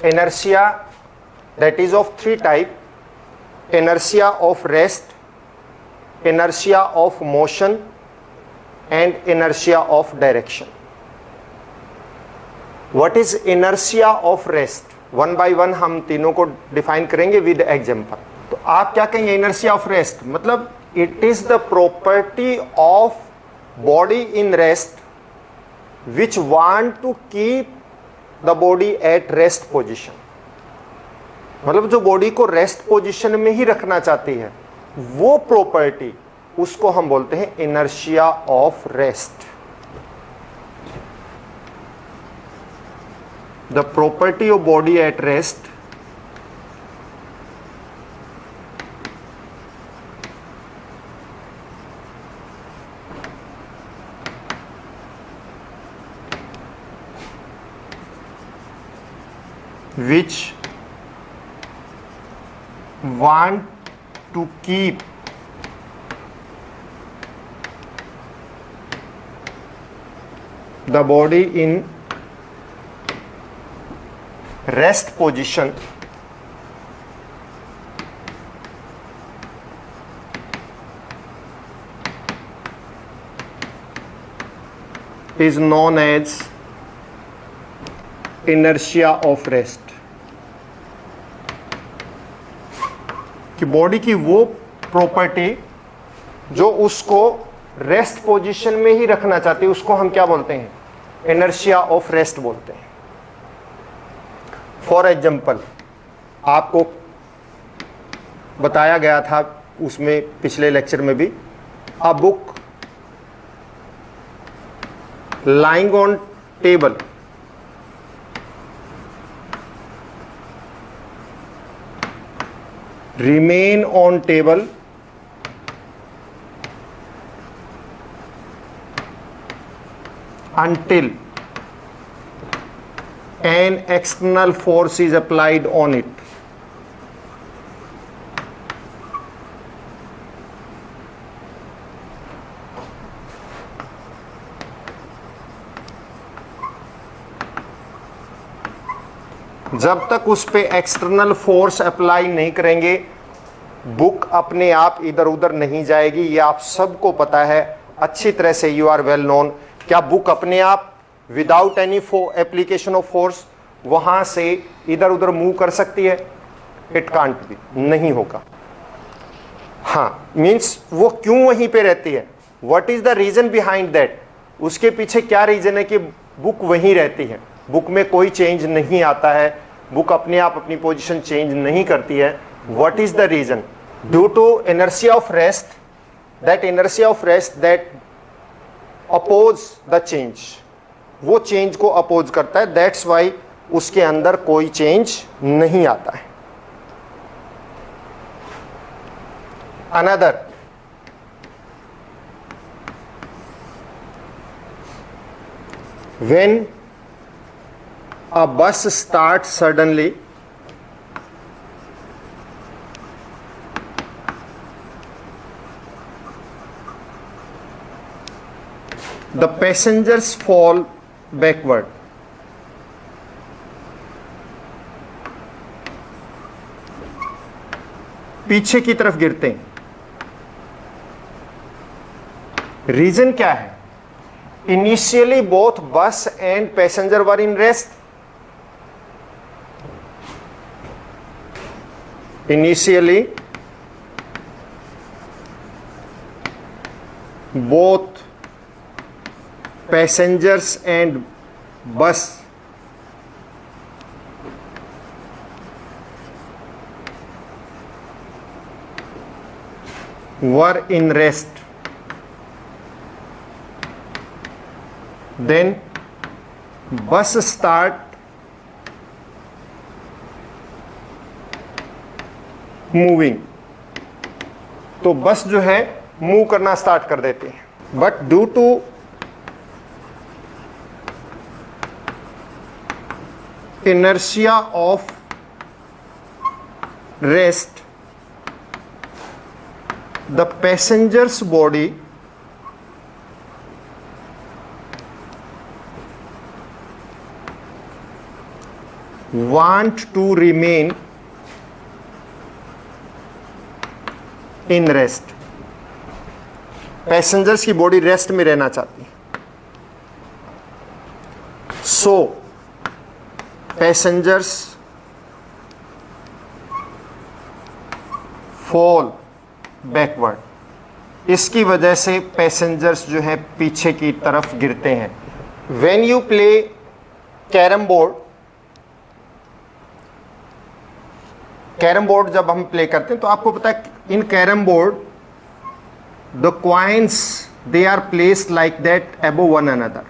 inertia that is of three type: inertia of rest, inertia of motion and inertia of direction. What is inertia of rest? One by one हम तीनों को define करेंगे with example. तो आप क्या कहेंगे inertia of rest? मतलब it is the property of body in rest which want to keep the body at rest position. मतलब जो बॉडी को रेस्ट पोजीशन में ही रखना चाहती है वो प्रॉपर्टी, उसको हम बोलते हैं inertia of rest. The property of body at rest which want to keep the body in rest position is known as inertia of rest. कि बॉडी की वो प्रॉपर्टी जो उसको रेस्ट पोजीशन में ही रखना चाहती है उसको हम क्या बोलते हैं? इनर्शिया ऑफ रेस्ट बोलते हैं. फॉर एग्जाम्पल आपको बताया गया था उसमें पिछले लेक्चर में भी, a book lying on table remain on table until an external force is applied on it. जब तक उस पे एक्सटर्नल फोर्स अप्लाई नहीं करेंगे बुक अपने आप इधर उधर नहीं जाएगी. ये आप सबको पता है अच्छी तरह से, यू आर वेल नोन. क्या बुक अपने आप without any application of force वहां से इधर उधर मूव कर सकती है? इट कांट बी, नहीं होगा. हाँ, मीन्स वो क्यों वहीं पे रहती है? What is the reason behind that? उसके पीछे क्या रीजन है कि बुक वहीं रहती है? बुक में कोई चेंज नहीं आता है, बुक अपने आप अपनी पोजीशन चेंज नहीं करती है. What is the reason? Due to inertia of rest, that inertia of rest that oppose the change, वो चेंज को अपोज करता है. दैट्स वाई उसके अंदर कोई चेंज नहीं आता है. Another, when a bus starts suddenly, the passengers fall backward. पीछे की तरफ गिरते हैं. रीजन क्या है? इनिशियली बोथ बस and passenger were in rest. Initially, both passengers and bus were in rest. Then bus start moving, तो बस जो है मूव करना स्टार्ट कर देती है. But due to inertia of rest, the passengers body want to remain in rest. Passengers की body rest में रहना चाहती है. So passengers fall backward. इसकी वजह से पैसेंजर्स जो है पीछे की तरफ गिरते हैं. When you play carrom board, carrom board जब हम प्ले करते हैं तो आपको पता है in carrom board the coins they are placed like that above one another,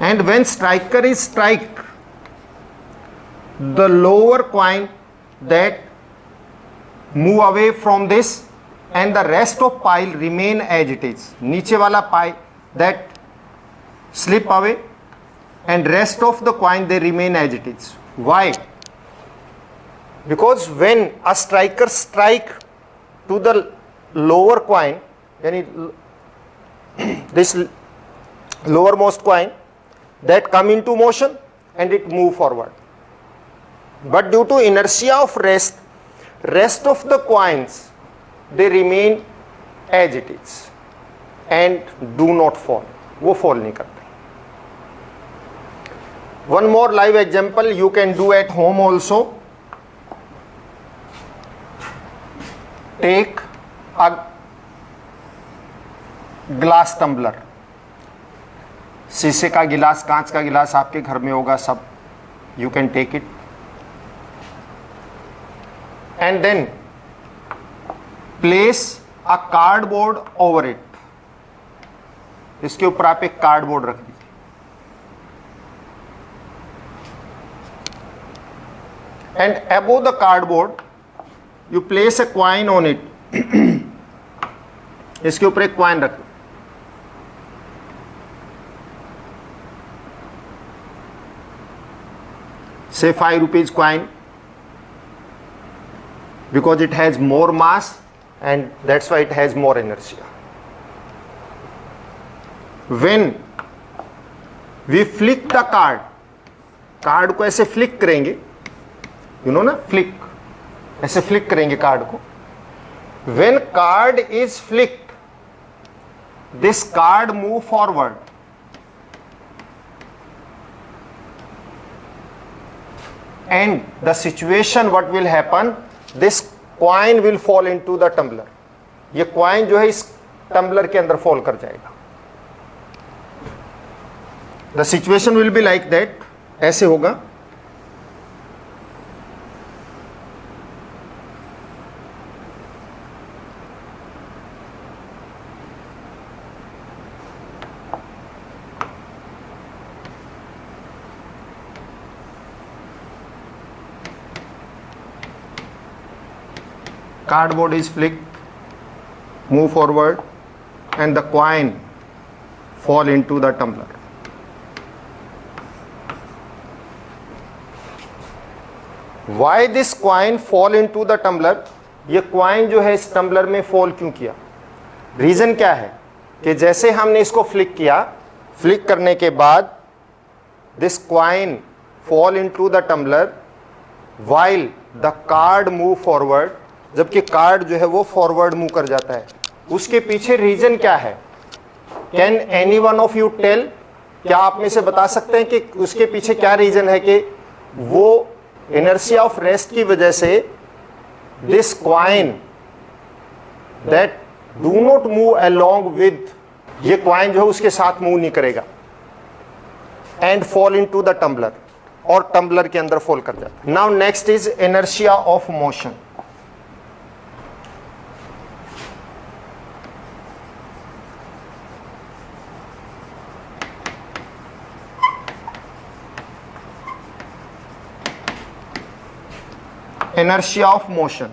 and when striker is strike the lower coin that move away from this and the rest of pile remain as it is. नीचे वाला pile that slip away and rest of the coin they remain as it is. Why? Because when a striker strike to the lower coin, yani this lowermost coin, that come into motion and it move forward. But due to inertia of rest of the coins they remain as it is and do not fall. वो fall नहीं करते. One more live example you can do at home also. Take a glass tumbler. शीशे का गिलास, कांच का गिलास आपके घर में होगा सब. You can take it and then place a cardboard over it. इसके ऊपर आप एक कार्डबोर्ड रख दीजिए. And above the cardboard you place a coin on it. इसके ऊपर एक coin रख. Say 5 rupees coin, because it has more mass and that's why it has more inertia. When we flick the card, card को ऐसे flick करेंगे, you know ना, flick, ऐसे flick करेंगे कार्ड को. When card is flicked, this card move forward and the situation what will happen, this coin will fall into the tumbler. ये coin जो है इस tumbler के अंदर fall कर जाएगा. The situation will be like that. ऐसे होगा. Cardboard is flicked, move forward, and the coin fall into the tumbler. Why this coin fall into the tumbler? ये coin जो है इस tumbler में fall क्यों किया? Reason क्या है कि जैसे हमने इसको flick किया, flick करने के बाद this coin fall into the tumbler while the card move forward, जबकि कार्ड जो है वो फॉरवर्ड मूव कर जाता है. उसके पीछे रीजन क्या है? Can any one of you tell? क्या आप में से बता सकते हैं कि उसके पीछे क्या रीजन है कि वो इनर्शिया ऑफ रेस्ट की वजह से this coin that do not move along with, ये क्वाइन जो है उसके साथ मूव नहीं करेगा and fall into the tumbler, और टम्बलर के अंदर फॉल कर जाता है. Now next is inertia of motion. Inertia of motion.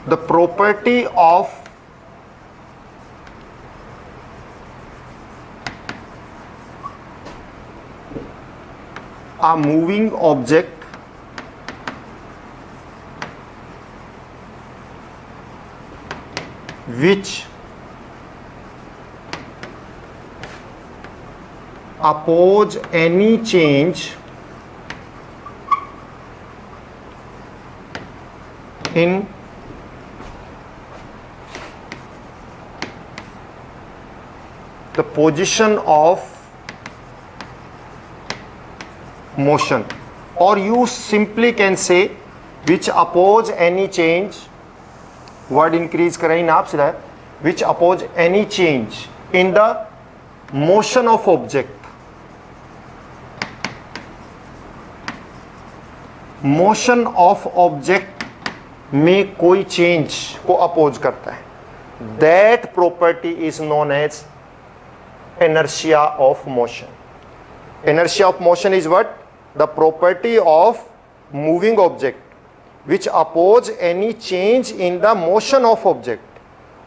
The property of a moving object which oppose any change in the position of motion, or you simply can say which oppose any change, word increase करें ना आप सीधा, which oppose any change in the motion of object. Motion of object में कोई change को oppose करता है, that property is known as inertia of motion. Inertia of motion is what? The property of moving object which oppose any change in the motion of object.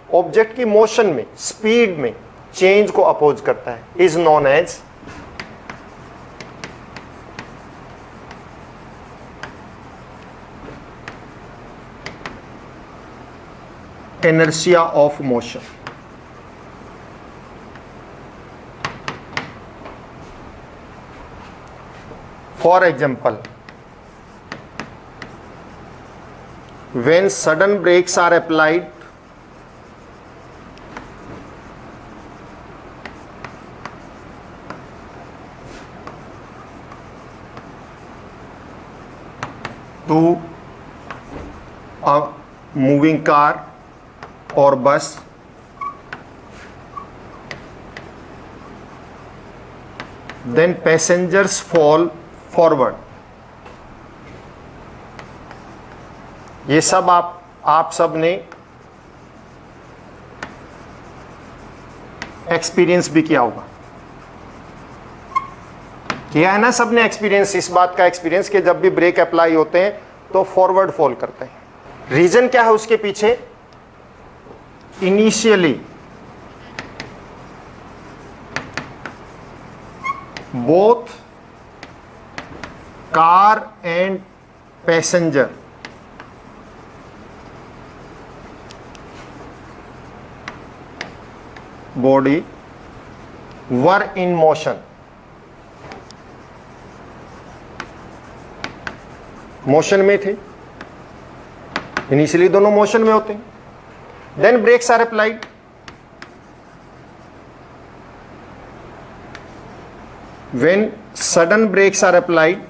Object की motion में, speed में change को oppose करता है, is known as inertia of motion. For example, when sudden brakes are applied, to a moving car or bus, then passengers fall forward. ये सब आप सब ने एक्सपीरियंस भी किया होगा, किया है ना सबने एक्सपीरियंस, इस बात का एक्सपीरियंस कि जब भी ब्रेक अप्लाई होते हैं तो फॉरवर्ड फॉल करते हैं. रीजन क्या है उसके पीछे? Initially both car and passenger body were in motion. Motion में थे, इनिशियली दोनों मोशन में होते हैं. Then brakes are applied. When sudden brakes are applied,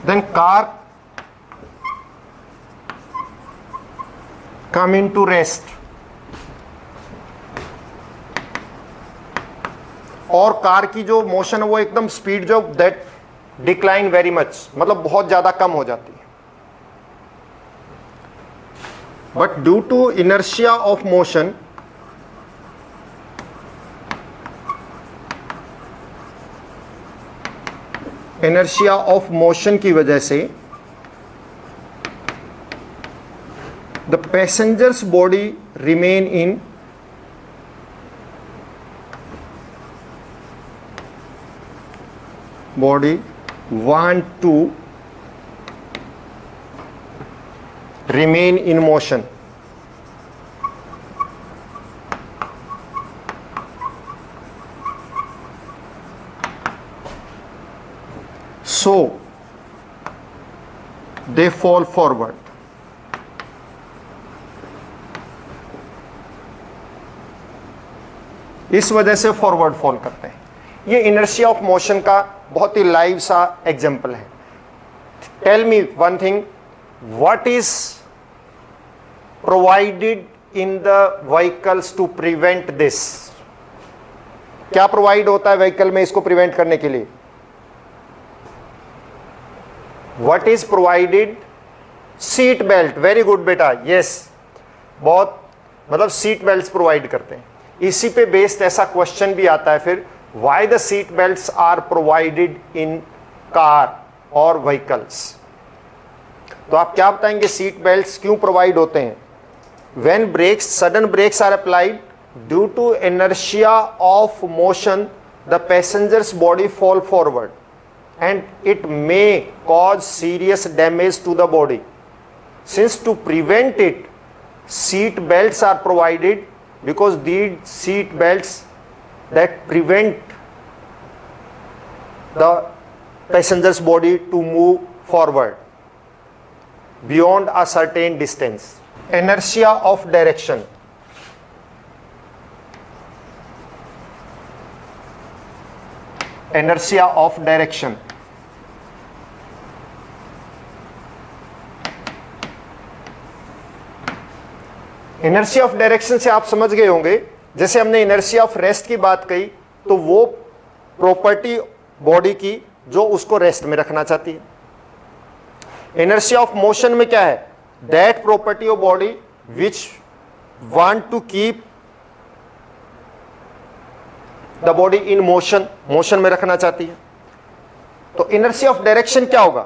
then car come into rest, और कार की जो मोशन है वो एकदम स्पीड जो दैट डिक्लाइन वेरी मच, मतलब बहुत ज्यादा कम हो जाती है. But due to inertia of motion inertia of motion की वजह से the passengers body remain in body want to remain in motion. So they fall forward. इस वजह से फॉरवर्ड फॉल करते हैं. ये इनर्शिया ऑफ मोशन का बहुत ही लाइव सा एग्जांपल है. Tell me one thing, what is provided in the vehicles to prevent this? क्या प्रोवाइड होता है व्हीकल में इसको प्रिवेंट करने के लिए? What is provided? Seat belt. Very good बेटा, यस, बहुत मतलब सीट बेल्ट प्रोवाइड करते हैं. इसी पे बेस्ड ऐसा क्वेश्चन भी आता है फिर, why the seat belts are provided in car और व्हीकल्स. तो आप क्या बताएंगे सीट बेल्ट्स क्यों प्रोवाइड होते हैं? When brakes, sudden brakes are applied due to inertia of motion, the passengers body fall forward and it may cause serious damage to the body. Since to prevent it, seat belts are provided, because these seat belts that prevent the passenger's body to move forward beyond a certain distance. Inertia of direction. Inertia of direction. Inertia of direction से आप समझ गए होंगे, जैसे हमने inertia of rest की बात कही, तो वो प्रॉपर्टी बॉडी की जो उसको रेस्ट में रखना चाहती है। इनर्शिया ऑफ मोशन में क्या है? That property of body which want to keep the body in motion, motion में रखना चाहती है। तो इनर्शिया ऑफ डायरेक्शन क्या होगा?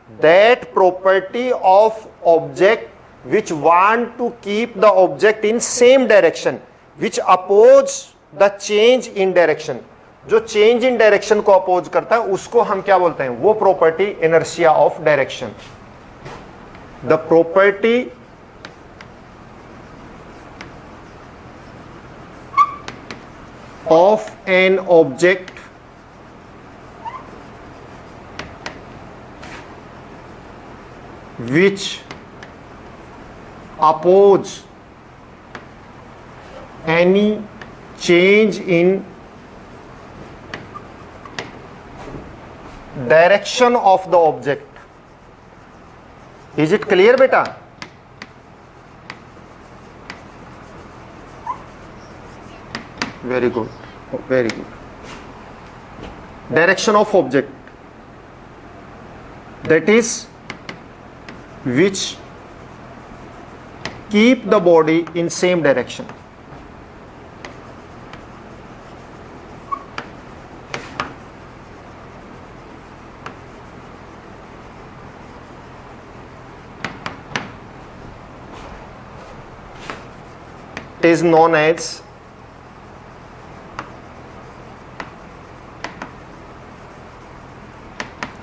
That property of object which want to keep the object in same direction, which oppose the change in direction. जो change in direction को oppose करता है उसको हम क्या बोलते हैं? वो property inertia of direction. The property of an object which oppose any change in direction of the object. Is it clear, beta? Very good, very good. Direction of object, that is which keep the body in same direction. It is known as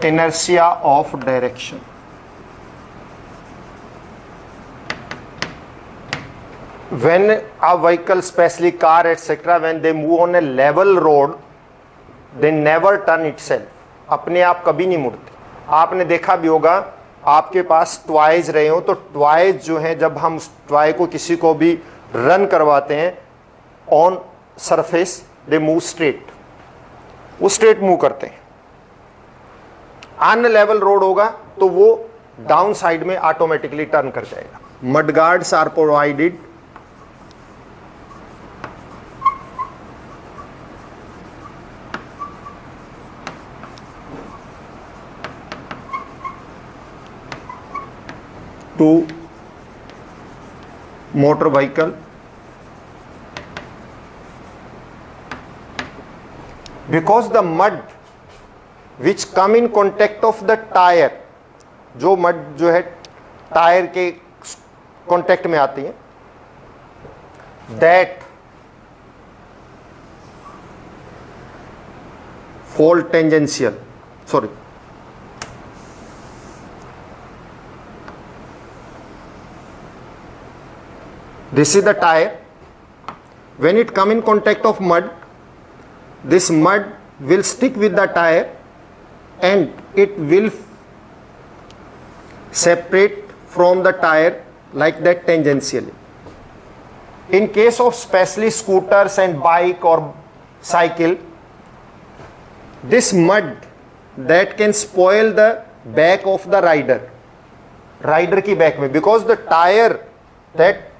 inertia of direction. When a vehicle, especially car etc., when they move on a level road, they never turn itself. अपने आप कभी नहीं मुड़ते। आपने देखा भी होगा, आपके पास टॉयज रहे हो तो टॉयज जो हैं, जब हम टॉय को किसी को भी रन करवाते हैं on surface, they move straight, वो स्ट्रेट मूव करते हैं। अनलेवल रोड होगा तो वो डाउन साइड में ऑटोमेटिकली टर्न कर जाएगा। Mud guards are provided to motor vehicle because the mud which come in contact of the tire, जो mud जो है टायर के कांटेक्ट में आती है, that fall tangential, sorry, this is the tire. When it come in contact of mud, this mud will stick with the tire and it will separate from the tire like that tangentially. In case of especially scooters and bike or cycle, this mud that can spoil the back of the rider की back में, because the tire that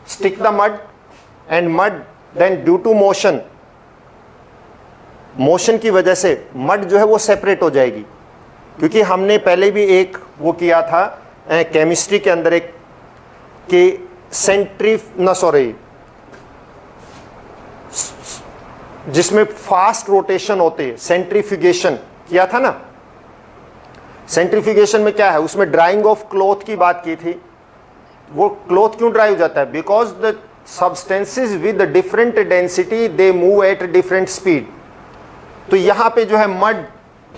stick the mud and mud then due to motion की वजह से mud जो है वो separate हो जाएगी। क्योंकि हमने पहले भी एक वो किया था केमिस्ट्री के अंदर एक कि जिसमें फास्ट रोटेशन होते हैं, सेंट्रीफ्यूगेशन किया था ना। सेंट्रीफ्यूगेशन में क्या है, उसमें ड्राइंग ऑफ क्लॉथ की बात की थी। वो क्लॉथ क्यों ड्राई हो जाता है? Because the substances with different density they move at different speed. तो यहां पे जो है mud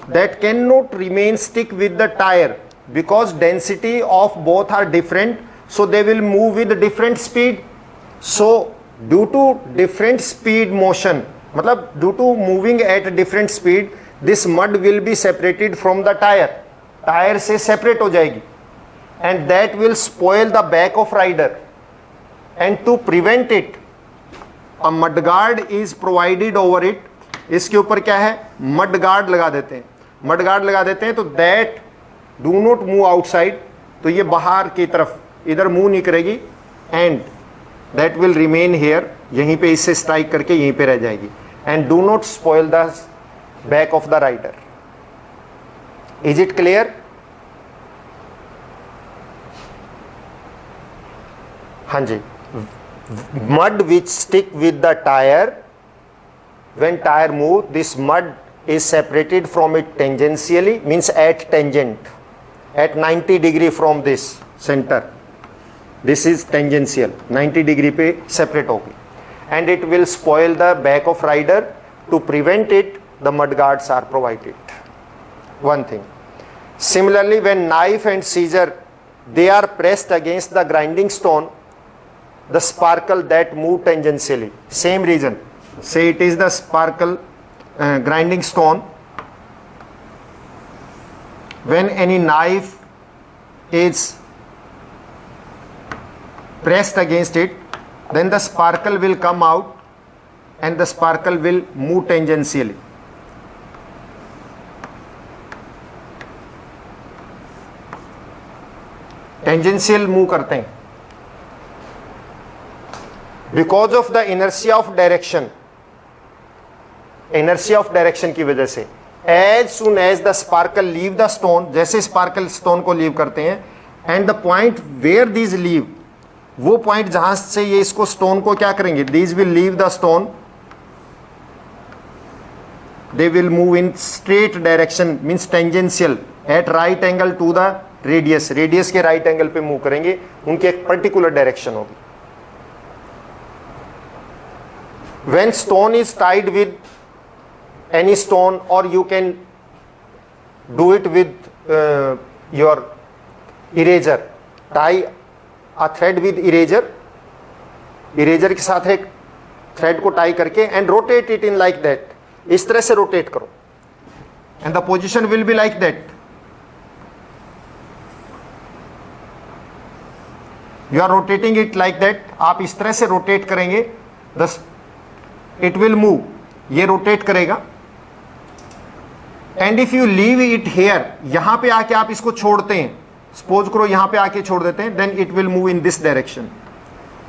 that cannot remain stick with the tire because density of both are different, so they will move with different speed. So due to different speed motion, मतलब due to moving at different speed, this mud will be separated from the tire. Tyre से separate हो जाएगी and that will spoil the back of rider. And to prevent it, a mud guard is provided over it. इसके ऊपर क्या है, mud guard लगा देते हैं, मड गार्ड लगा देते हैं तो that do not move outside, तो ये बाहर की तरफ इधर मूव नहीं करेगी and that will remain here, यहीं पे इससे स्ट्राइक करके यहीं पे रह जाएगी and do not spoil the back of the rider. Is it clear? हाँ जी. Mud which stick with the tyre, when tire move, this mud is separated from it tangentially, means at tangent, at 90 degree from this center. This is tangential, 90 degree पे separate होगी and it will spoil the back of rider. To prevent it, the mud guards are provided. One thing. Similarly, when knife and scissor they are pressed against the grinding stone, the sparkle that move tangentially, same reason. Say it is the sparkle grinding stone. When any knife is pressed against it, then the sparkle will come out and the sparkle will move tangentially. Tangential move करते हैं because of the inertia of direction. Inertia of direction की वजह से as soon as the sparkle leave the stone, जैसे sparkle stone को leave करते हैं and the point where these leave, वो पॉइंट जहां से ये इसको स्टोन को क्या करेंगे, these will leave the stone, they will move in straight direction means tangential at right angle to the radius, radius के राइट एंगल पे मूव करेंगे, उनकी एक पर्टिकुलर डायरेक्शन होगी. When stone is tied with any stone, or you can do it with your eraser, tie a thread with eraser, eraser के साथ एक thread को tie करके and rotate it in like that, इस तरह से rotate करो and the position will be like that. You are rotating it like that, आप इस तरह से rotate करेंगे, thus it will move, ये rotate करेगा. And if you leave it here, यहां पे आके आप इसको छोड़ते हैं, सपोज करो यहां पे आके छोड़ देते हैं, then it will move in this direction.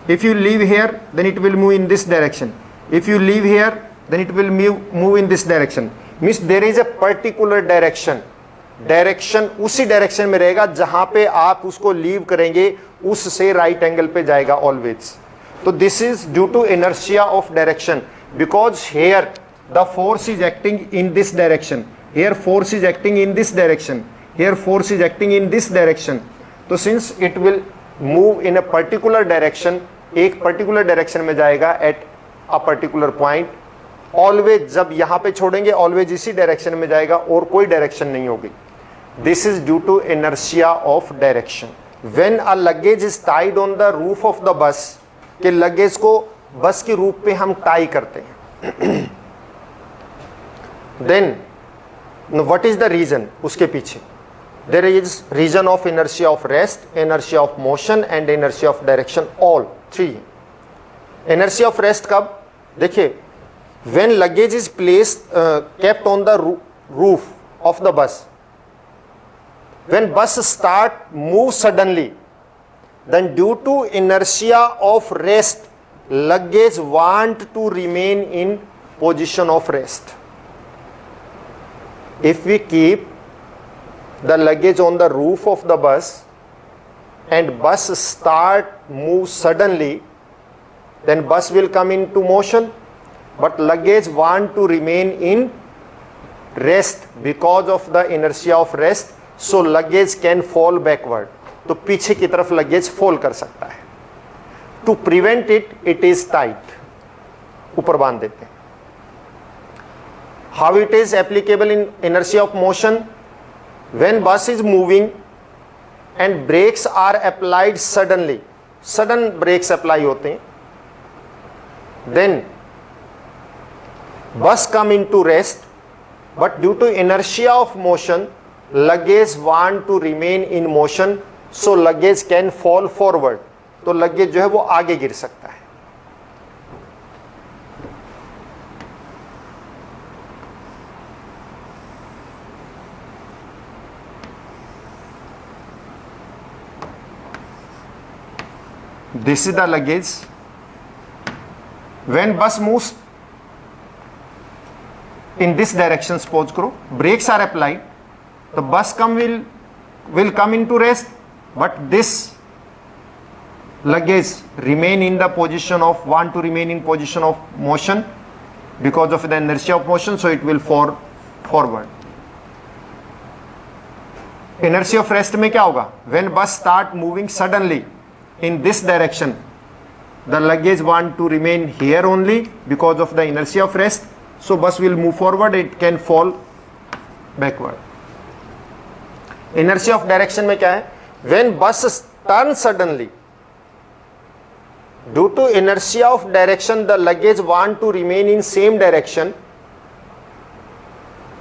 If you leave here then it will move in this direction. If you leave here then it will move in this direction. Means there is a particular direction, direction उसी direction में रहेगा जहां पे आप उसको leave करेंगे, उससे right angle पे जाएगा ऑलवेज. तो this is due to inertia of direction, because here the force is acting in this direction, here force is acting in this direction, here force is acting in this direction. तो since it will move in a particular direction, एक particular direction में जाएगा at a particular point, always जब यहाँ पे छोड़ेंगे always इसी direction में जाएगा और कोई direction नहीं होगी. This is due to inertia of direction. When a luggage is tied on the roof of the bus, के luggage को बस के रूप पे हम tie करते हैं, then what is the reason उसके पीछे? There is reason of inertia of rest, inertia of motion and inertia of direction, all three. Inertia of rest कब? देखिए, when luggage is placed kept on the roof of the bus, when bus start move suddenly, then due to inertia of rest, luggage want to remain in position of rest. If we keep the luggage on the roof of the bus and bus start move suddenly, then bus will come into motion, but luggage want to remain in rest because of the inertia of rest, so luggage can fall backward. तो पीछे की तरफ luggage fall कर सकता है. To prevent it, it is tight, ऊपर बांध देते हैं. How it is applicable in inertia of motion? When bus is moving and brakes are applied suddenly, sudden brakes apply होते हैं, then bus come into rest, but due to inertia of motion, luggage want to remain in motion, so luggage can fall forward. तो luggage जो है वो आगे गिर सकता है. This is the luggage. When bus moves in this direction, suppose करो, brakes are applied, the bus will come into rest, but this luggage remain in the position of, want to remain in position of motion because of the inertia of motion, so it will fall forward. Inertia of rest में क्या होगा? When bus start moving suddenly in this direction, the luggage want to remain here only because of the inertia of rest, so bus will move forward, it can fall backward. Inertia of direction में क्या है? When bus turn suddenly, due to inertia of direction, the luggage want to remain in same direction,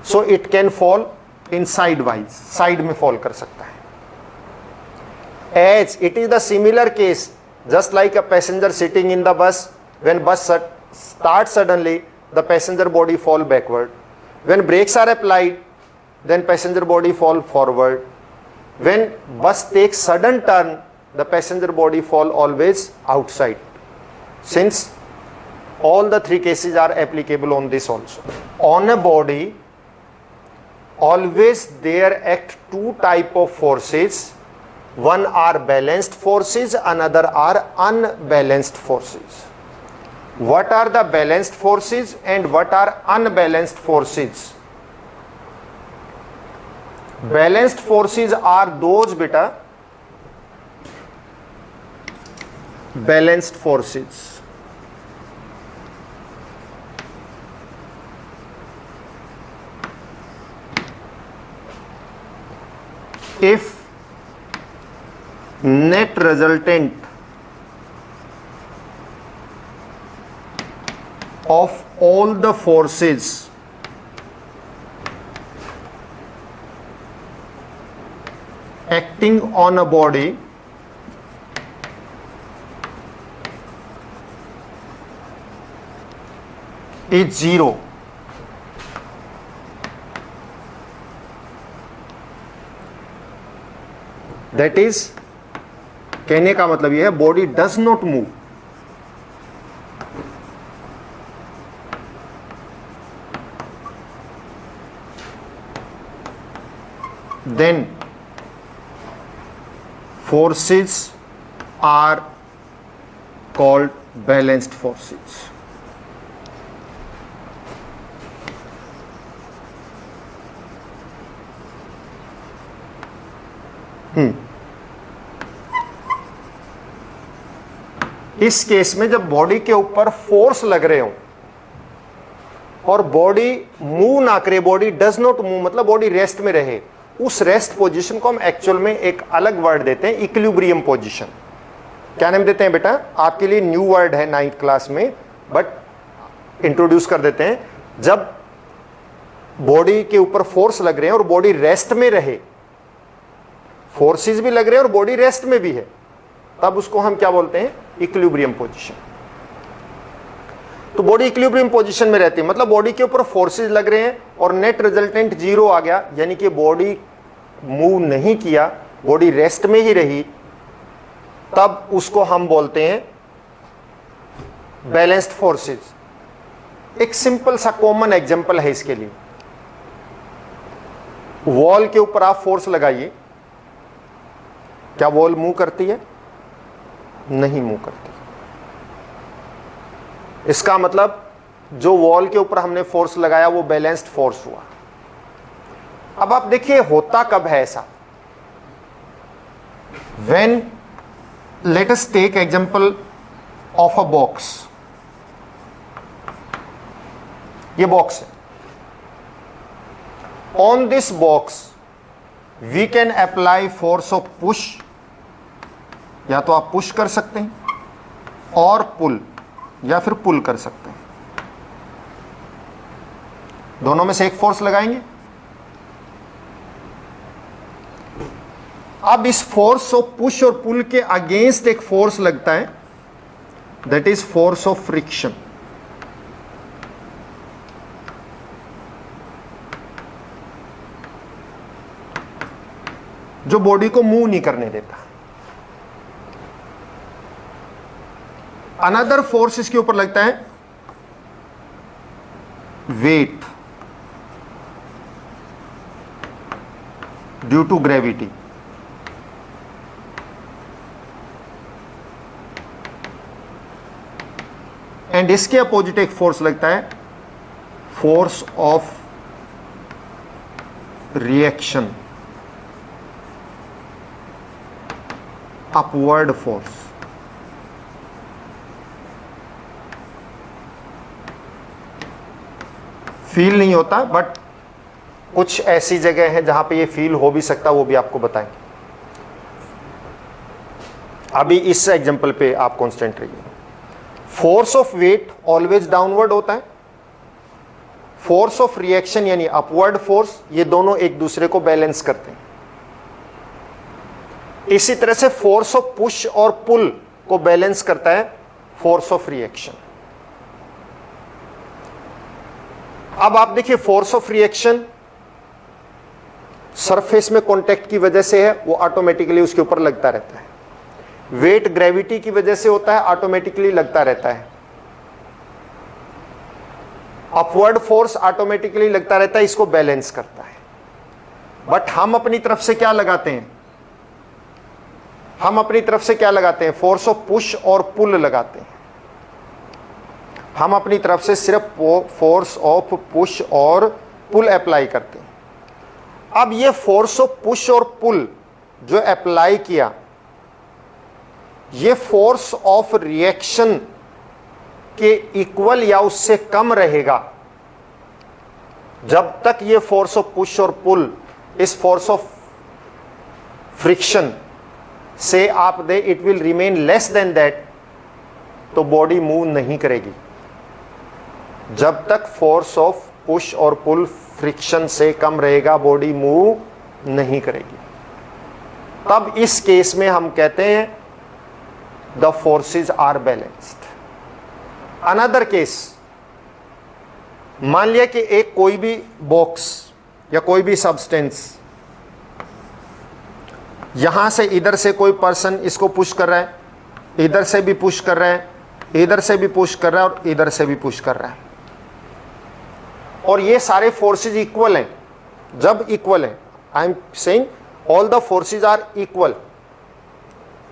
so it can fall in sidewise, side में fall कर सकता है. As it is the similar case, just like a passenger sitting in the bus, when bus starts suddenly, the passenger body fall backward. When brakes are applied, then passenger body fall forward. When bus takes sudden turn, the passenger body fall always outside. Since all the three cases are applicable on this also. On a body, always there act two type of forces. One are balanced forces, another are unbalanced forces. What are the balanced forces and what are unbalanced forces? Balanced forces are those, beta, balanced forces. If net resultant of all the forces acting on a body is zero, that is, कहने का मतलब यह है body does not move, then forces are called balanced forces. इस case में जब body के ऊपर फोर्स लग रहे हो और बॉडी मूव ना करे, बॉडी डज नॉट मूव मतलब बॉडी रेस्ट में रहे, उस रेस्ट पोजीशन को हम एक्चुअल में एक अलग वर्ड देते हैं, इक्विलिब्रियम पोजीशन. क्या नाम देते हैं बेटा? आपके लिए न्यू वर्ड है 9th क्लास में, बट इंट्रोड्यूस कर देते हैं. जब बॉडी के ऊपर फोर्स लग रहे हैं और बॉडी रेस्ट में रहे, फोर्सेस भी लग रहे हैं और बॉडी रेस्ट में भी है, तब उसको हम क्या बोलते हैं? Equilibrium position. तो बॉडी इक्विलिब्रियम पोजीशन में रहती है, मतलब बॉडी के ऊपर फोर्सेस लग रहे हैं और नेट रिजल्टेंट जीरो आ गया, यानी कि बॉडी मूव नहीं किया, बॉडी रेस्ट में ही रही, तब उसको हम बोलते हैं बैलेंस्ड फोर्सेस. एक सिंपल सा कॉमन एग्जांपल है इसके लिए. वॉल के ऊपर आप फोर्स लगाइए, क्या वॉल मूव करती है? नहीं मूव करती. इसका मतलब जो वॉल के ऊपर हमने फोर्स लगाया वो बैलेंस्ड फोर्स हुआ. अब आप देखिए होता कब है ऐसा? When let us take example of a box. ये बॉक्स है, on this box we can apply force of push, या तो आप पुश कर सकते हैं, और पुल, या फिर पुल कर सकते हैं। दोनों में से एक फोर्स लगाएंगे। अब इस फोर्स ऑफ पुश और पुल के अगेंस्ट एक फोर्स लगता है, that is force of friction. जो बॉडी को मूव नहीं करने देता। अनदर फोर्स इसके ऊपर लगता है, weight due to gravity. And इसके अपोजिट एक फोर्स लगता है, force of reaction, upward force. Feel नहीं होता, बट कुछ ऐसी जगह है जहां पे ये फील हो भी सकता, वो भी आपको बताएंगे। अभी इस एग्जांपल पे आप कांस्टेंट रहिए। Force of weight always downward होता है, फोर्स ऑफ रिएक्शन यानी अपवर्ड फोर्स, ये दोनों एक दूसरे को बैलेंस करते हैं। इसी तरह से फोर्स ऑफ पुश और पुल को बैलेंस करता है फोर्स ऑफ रिएक्शन। अब आप देखिए, फोर्स ऑफ रिएक्शन सरफेस में कांटेक्ट की वजह से है, वो ऑटोमेटिकली उसके ऊपर लगता रहता है। वेट ग्रेविटी की वजह से होता है, ऑटोमेटिकली लगता रहता है। अपवर्ड फोर्स ऑटोमेटिकली लगता रहता है, इसको बैलेंस करता है। बट हम अपनी तरफ से क्या लगाते हैं? हम अपनी तरफ से क्या लगाते हैं? फोर्स ऑफ पुश और पुल लगाते हैं। हम अपनी तरफ से सिर्फ फोर्स ऑफ पुश और पुल अप्लाई करते हैं। अब ये फोर्स ऑफ पुश और पुल जो अप्लाई किया, ये फोर्स ऑफ रिएक्शन के इक्वल या उससे कम रहेगा जब तक ये फोर्स ऑफ पुश और पुल इस फोर्स ऑफ फ्रिक्शन से आप they it will remain less than that, तो बॉडी मूव नहीं करेगी। जब तक फोर्स ऑफ पुश और पुल फ्रिक्शन से कम रहेगा, बॉडी मूव नहीं करेगी। तब इस केस में हम कहते हैं the forces are balanced. Another case, मान लिया कि एक कोई भी बॉक्स या कोई भी सब्सटेंस, यहां से इधर से कोई पर्सन इसको पुश कर रहा है, इधर से भी पुश कर रहा है, इधर से भी पुश कर रहा है, और इधर से भी पुश कर रहा है, और ये सारे फोर्सेस इक्वल हैं। जब इक्वल है, I am saying all the forces are equal,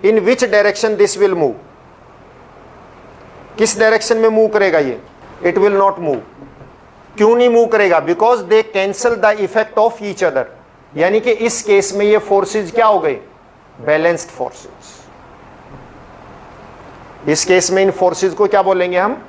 in which direction this will move? किस डायरेक्शन में मूव करेगा ये? It will not move. क्यों नहीं मूव करेगा? Because they cancel the effect of each other. यानी कि इस केस में ये फोर्सेस क्या हो गए? Balanced forces. इस केस में इन फोर्सेस को क्या बोलेंगे हम?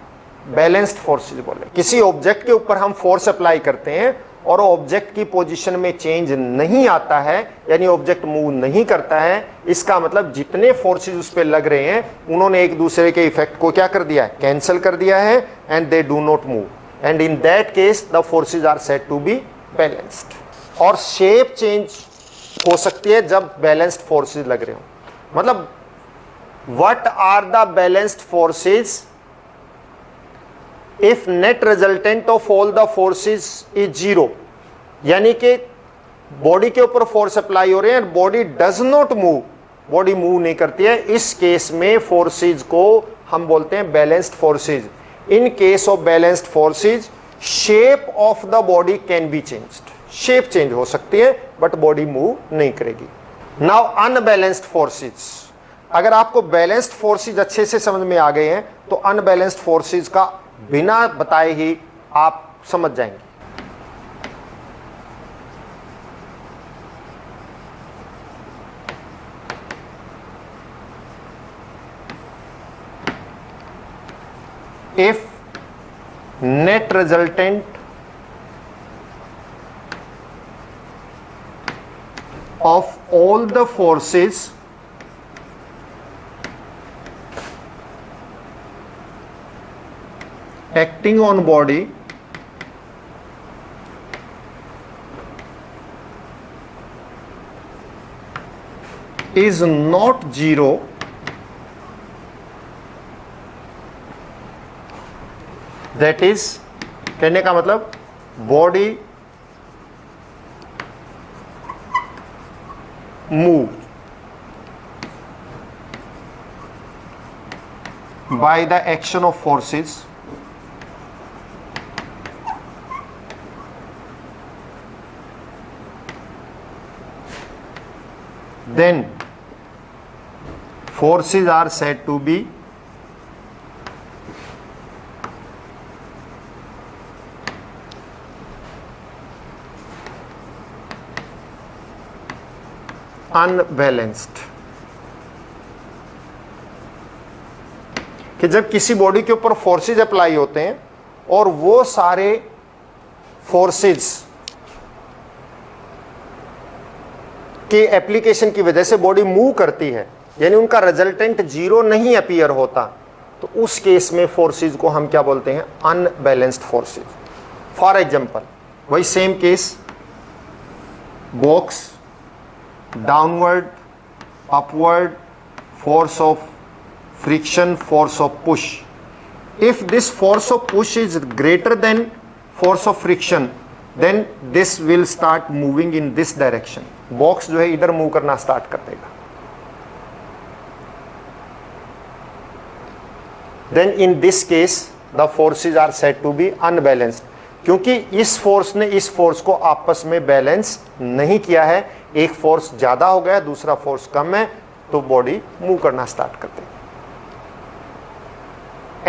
बैलेंस्ड फोर्सेस बोलेंगे। किसी ऑब्जेक्ट के ऊपर हम फोर्स अप्लाई करते हैं और ऑब्जेक्ट की पोजीशन में चेंज नहीं आता है, यानी ऑब्जेक्ट मूव नहीं करता है, इसका मतलब जितने फोर्सेस उस पर लग रहे हैं उन्होंने एक दूसरे के इफेक्ट को क्या कर दिया है? कैंसिल कर दिया है, and they do not move, and in that case the forces are said to be balanced. और शेप चेंज हो सकती है जब बैलेंस्ड फोर्सेस लग रहे हो। मतलब what are the balanced forces if net resultant of all the forces is zero, यानी कि बॉडी के ऊपर फोर्स अप्लाई हो रहे हैं, body does not move, body move नहीं करती है। इस केस में फोर्सेस को हम बोलते हैं balanced forces. In case of balanced forces, shape of the body can be changed. Shape change हो सकती है बट बॉडी मूव नहीं करेगी। नाउ अनबैलेंस्ड फोर्सेस, अगर आपको बैलेंस्ड फोर्सेस अच्छे से समझ में आ गए हैं तो अनबैलेंस्ड फोर्सेस का बिना बताए ही आप समझ जाएंगे। If net resultant of all the forces acting on body is not zero, that is, कहने का मतलब body move by the action of forces then forces are said to be unbalanced। कि जब किसी बॉडी के ऊपर फोर्सेस अप्लाई होते हैं और वो सारे फोर्सेस के एप्लीकेशन की वजह से बॉडी मूव करती है, यानी उनका रिजल्टेंट जीरो नहीं अपीयर होता, तो उस केस में फोर्सेस को हम क्या बोलते हैं? Unbalanced forces. फॉर एग्जांपल, वही same case, box, downward, upward, force of friction, force of push. If this force of push is greater than force of friction, then this will start moving in this direction. Box जो है इधर move करना start कर देगा। Then in this case the forces are said to be unbalanced, क्योंकि इस force ने इस फोर्स को आपस में बैलेंस नहीं किया है, एक फोर्स ज्यादा हो गया, दूसरा फोर्स कम है, तो बॉडी मूव करना स्टार्ट कर देगी।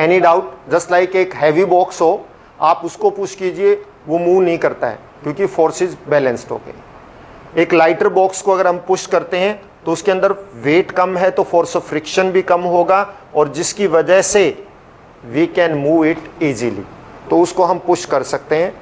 Any doubt? जस्ट लाइक एक हैवी बॉक्स हो, आप उसको पुश कीजिए, वो मूव नहीं करता है क्योंकि फोर्सेस बैलेंस्ड हो गई। एक लाइटर बॉक्स को अगर हम पुश करते हैं तो उसके अंदर वेट कम है, तो फोर्स ऑफ फ्रिक्शन भी कम होगा, और जिसकी वजह से we can move it easily, तो उसको हम पुश कर सकते हैं।